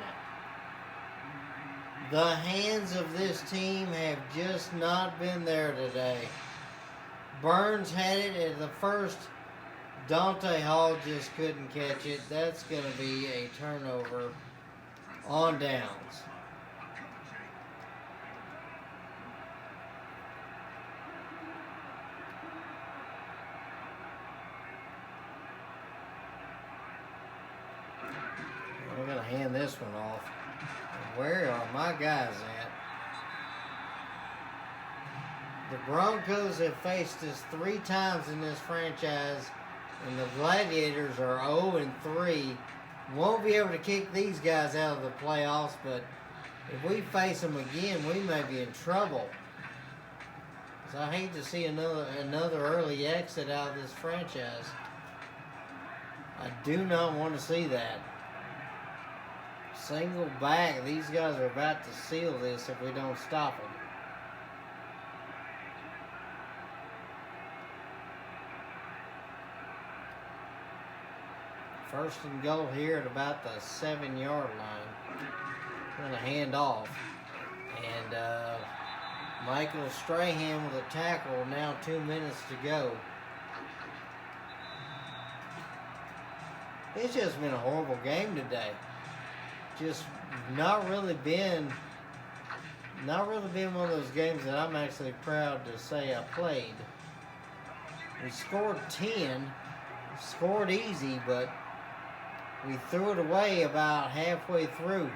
The hands of this team have just not been there today. Burns had it at the first. Dante Hall just couldn't catch it. That's going to be a turnover on downs. We're going to hand this one off. Where are my guys at? The Broncos have faced us 3 times in this franchise, and the Gladiators are 0-3. Won't be able to kick these guys out of the playoffs, but if we face them again, we may be in trouble. So I hate to see another early exit out of this franchise. I do not want to see that. Single back. These guys are about to seal this if we don't stop them. First and goal here at about the 7-yard line. Going to hand off. And Michael Strahan with a tackle. Now 2 minutes to go. It's just been a horrible game today. Just not really been one of those games that I'm actually proud to say I played. We scored 10. Scored easy, but we threw it away about halfway through.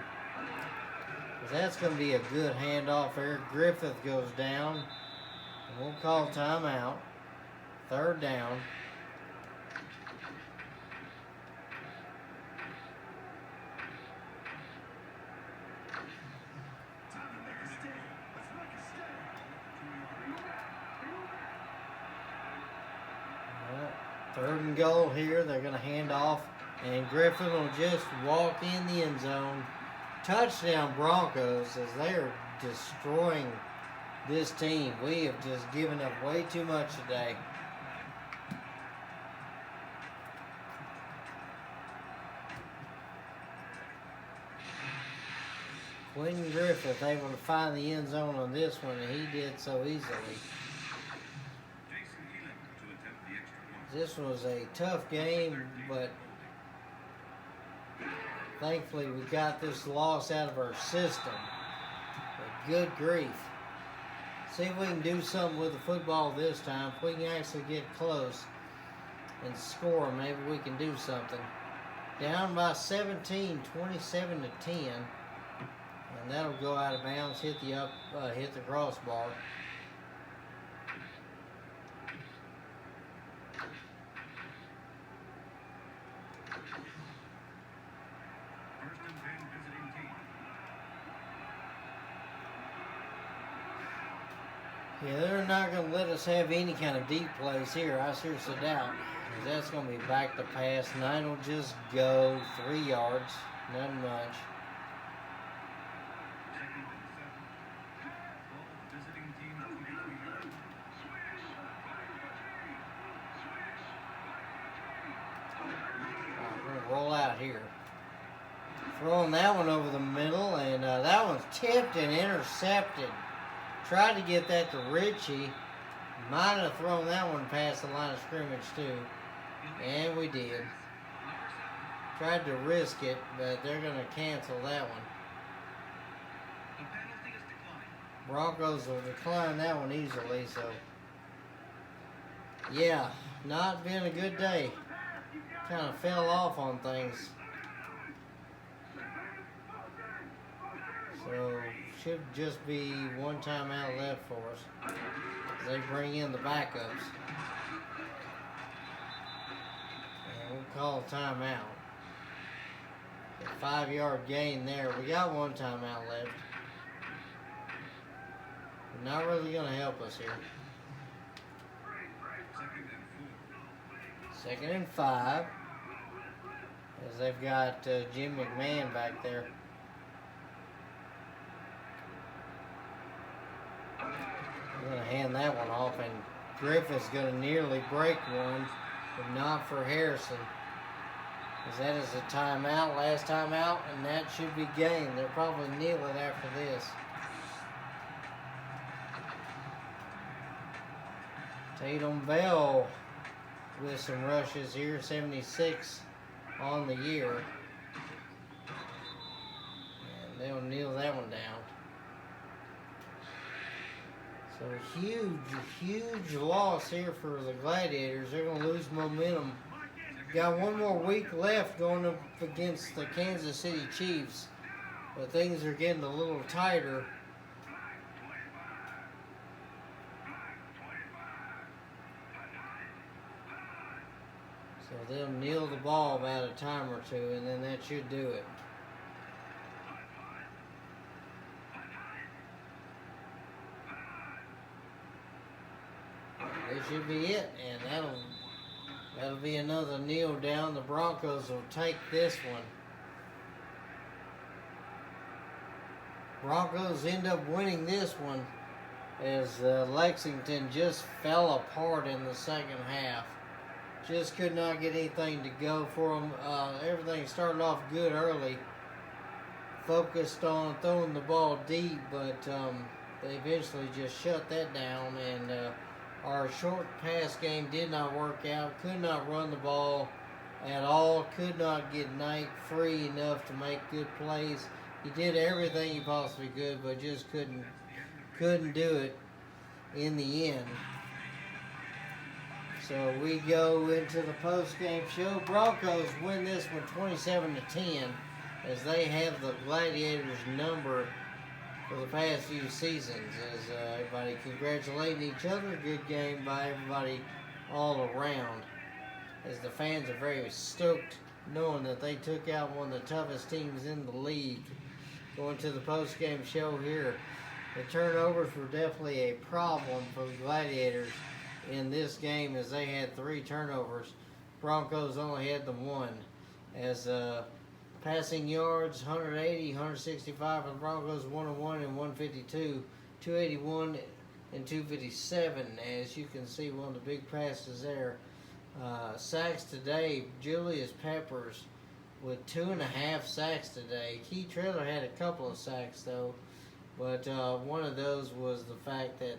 That's going to be a good handoff there. Griffith goes down. And we'll call timeout. 3rd down. Third and goal here. They're going to hand off. And Griffin will just walk in the end zone. Touchdown Broncos, as they are destroying this team. We have just given up way too much today. Quentin Griffith able to find the end zone on this one, and he did so easily. This was a tough game, but thankfully we got this loss out of our system. But good grief. See if we can do something with the football this time. If we can actually get close and score, maybe we can do something. Down by 17, 27 to 10. And that'll go out of bounds, hit the crossbar. Yeah, they're not going to let us have any kind of deep plays here. I seriously doubt. That's going to be back to pass. 9 will just go 3 yards. Not much. We're going to roll out here. Throwing that one over the middle, and that one's tipped and intercepted. Tried to get that to Richie. Might have thrown that one past the line of scrimmage too. And we did. Tried to risk it, but they're going to cancel that one. Broncos will decline that one easily, so. Yeah, not been a good day. Kind of fell off on things. So, should just be one timeout left for us. They bring in the backups. And we'll call a timeout. A 5-yard gain there. We got one timeout left. But not really going to help us here. 2nd and 5. As they've got Jim McMahon back there. I'm going to hand that one off, and Griffith's going to nearly break one, but not for Harrison. Because that is a timeout, last timeout, and that should be game. They'll probably kneel it after this. Tatum Bell with some rushes here, 76 on the year. And they'll kneel that one down. So huge loss here for the Gladiators. They're going to lose momentum. Got one more week left going up against the Kansas City Chiefs. But things are getting a little tighter. So they'll kneel the ball about a time or two, and then that should do it. This should be it, and that'll be another kneel down. The Broncos will take this one. Broncos end up winning this one as Lexington just fell apart in the second half. Just could not get anything to go for them. Everything started off good early. Focused on throwing the ball deep, but they eventually just shut that down, and our short pass game did not work out. Could not run the ball at all. Could not get Knight free enough to make good plays. He did everything he possibly could, but just couldn't do it in the end. So we go into the post-game show. Broncos win this one 27-10 as they have the Gladiators number for the past few seasons, as everybody congratulating each other. Good game by everybody all around, as the fans are very stoked knowing that they took out one of the toughest teams in the league. Going to the post-game show here. The turnovers were definitely a problem for the Gladiators in this game, as they had 3 turnovers. Broncos only had the 1. As passing yards, 180, 165 for the Broncos, 101 and 152, 281 and 257. As you can see, one of the big passes there. Sacks today, Julius Peppers with 2.5 sacks today. Key Trailer had a couple of sacks though, but one of those was the fact that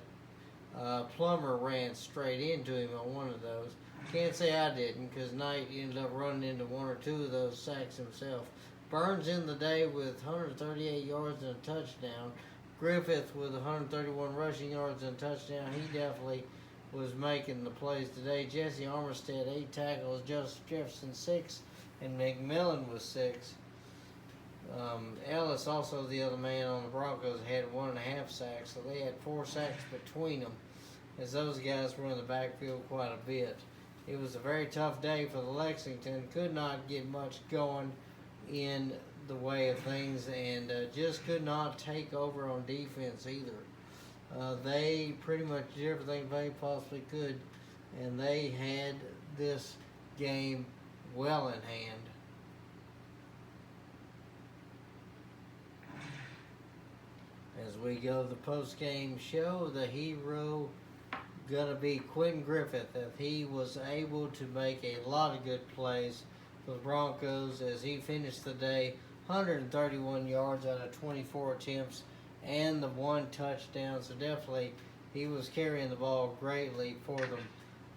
Plummer ran straight into him on one of those. Can't say I didn't, because Knight ended up running into one or two of those sacks himself. Burns in the day with 138 yards and a touchdown. Griffith with 131 rushing yards and a touchdown. He definitely was making the plays today. Jesse Armstead 8 tackles, Joseph Jefferson 6, and McMillan was 6. Ellis, also the other man on the Broncos, had 1.5 sacks, so they had 4 sacks between them, as those guys were in the backfield quite a bit. It was a very tough day for the Lexington. Could not get much going in the way of things, and just could not take over on defense either. They pretty much did everything they possibly could, and they had this game well in hand. As we go to the post-game show, the hero gonna be Quentin Griffith, if he was able to make a lot of good plays for the Broncos as he finished the day 131 yards out of 24 attempts and the 1 touchdown. So definitely he was carrying the ball greatly for them.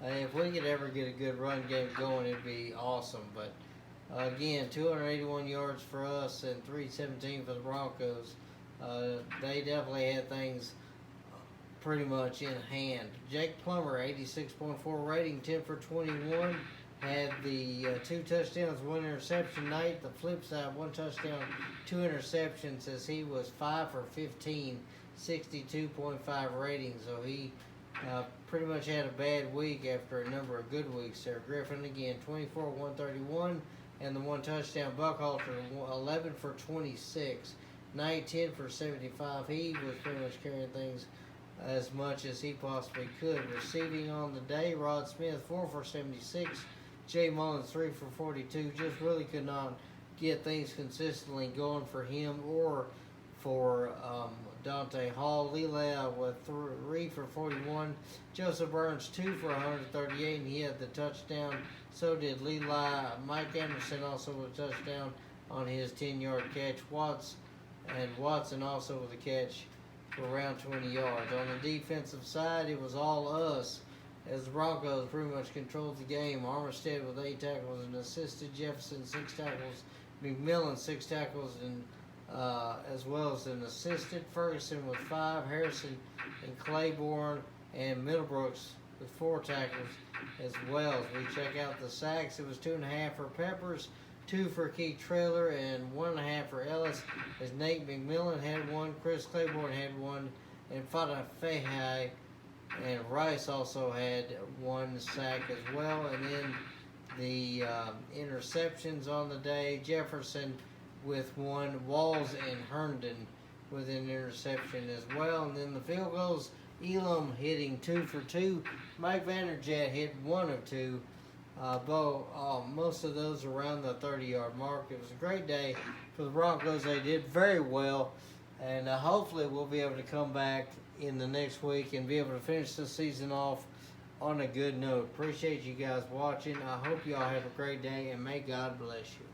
If we could ever get a good run game going, it'd be awesome. But again, 281 yards for us and 317 for the Broncos. They definitely had things pretty much in hand. Jake Plummer, 86.4 rating, 10 for 21. Had the 2 touchdowns, 1 interception. Night, the flip side, 1 touchdown, 2 interceptions, as he was 5 for 15, 62.5 rating. So he pretty much had a bad week after a number of good weeks there. Griffin again, 24, 131, and the 1 touchdown. Buckhalter, 11 for 26. Knight, 10 for 75. He was pretty much carrying things as much as he possibly could. Receiving on the day, Rod Smith, 4 for 76. Jay Mullins, 3 for 42. Just really could not get things consistently going for him or for Dante Hall. Leland with 3 for 41. Joseph Burns, 2 for 138, and he had the touchdown. So did Leland. Mike Anderson also with a touchdown on his 10-yard catch. Watson also with a catch for around 20 yards. On the defensive side, it was all us, as the Broncos pretty much controlled the game. Armstead with 8 tackles and assisted. Jefferson 6 tackles. McMillan 6 tackles and as well as an assisted. Ferguson with 5. Harrison and Claiborne and Middlebrooks with 4 tackles as well. As we check out the sacks, it was 2.5 for Peppers, 2 for Keith Trailer, and 1.5 for Ellis, as Nate McMillan had 1, Chris Claiborne had 1, and Fada Fahey and Rice also had 1 sack as well. And then the interceptions on the day, Jefferson with 1, Walls and Herndon with an interception as well. And then the field goals, Elam hitting 2 for 2, Mike Vanderjagt hit 1 of 2. Most of those around the 30-yard mark. It was a great day for the Broncos. They did very well, and hopefully we'll be able to come back in the next week and be able to finish the season off on a good note. Appreciate you guys watching. I hope y'all have a great day, and may God bless you.